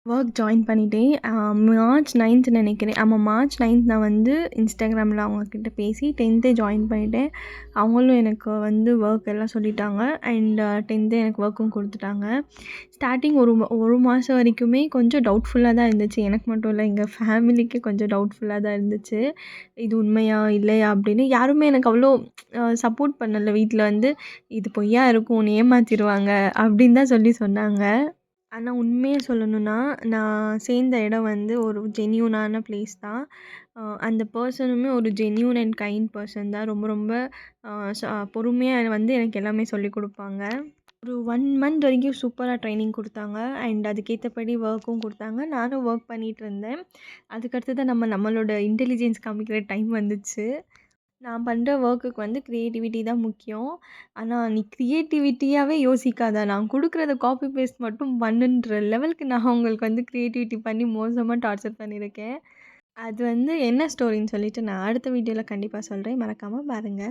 Work join பண்ணிட்டேன். March ninth நினைக்கிறேன். ஆமாம், மார்ச் 9த் நான் வந்து இன்ஸ்டாகிராமில் அவங்கக்கிட்ட பேசி 10த்தே ஜாயின் பண்ணிட்டேன். அவங்களும் எனக்கு வந்து ஒர்க் எல்லாம் சொல்லிட்டாங்க. அண்ட் 10த்தே எனக்கு ஒர்க்கும் கொடுத்துட்டாங்க. ஸ்டார்ட்டிங் ஒரு மாதம் வரைக்குமே கொஞ்சம் டவுட்ஃபுல்லாக தான் இருந்துச்சு. எனக்கு மட்டும் இல்லை, எங்கள் ஃபேமிலிக்கே கொஞ்சம் டவுட்ஃபுல்லாக தான் இருந்துச்சு. இது உண்மையா இல்லையா அப்படின்னு. யாருமே எனக்கு அவ்வளோ சப்போர்ட் பண்ணல. வீட்டில் வந்து இது பொய்யா இருக்கும், உன்னை ஏமாத்திருவாங்க அப்படின்னு தான் சொன்னாங்க. ஆனா உண்மைய சொல்லணும்னா, நான் சேர்ந்த இடம் வந்து ஒரு ஜென்யூனான பிளேஸ் தான். அந்த பெர்சனுமே ஒரு ஜென்யூன் அண்ட் கைண்ட் பெர்சன் தான். ரொம்ப ரொம்ப அ ச பொறுமையா வந்து எனக்கு எல்லாமே சொல்லிக் குடுப்பாங்க. ஒரு 1 மந்த் வரைக்கும் சூப்பரா ட்ரெய்னிங் குடுத்தாங்க. அண்ட் அதுக்கேத்தபடி ஒர்க்கும் குடுத்தாங்க. நானும் ஒர்க் பண்ணிட்டு இருந்தேன். அதுக்கடுத்து தான் நம்மளோட இன்டெலிஜென்ஸ் காமிக்கிற டைம் வந்துச்சு. நான் பண்ற ஒர்க்குக்கு வந்து கிரியேட்டிவிட்டி தான் முக்கியம். ஆனா, நீ கிரியேட்டிவிட்டியாவே யோசிக்காத. நான் குடுக்குறத காப்பி பேஸ்ட் மட்டும் பண்ணுன்ற லெவலுக்கு நான் அவங்களுக்கு வந்து கிரியேட்டிவிட்டி பண்ணி மோசமா டார்ச்சர் பண்ணியிருக்கேன். அது வந்து என்ன ஸ்டோரின்னு சொல்லிட்டு நான் அடுத்த வீடியோல கண்டிப்பா சொல்றேன். மறக்காம பாருங்க.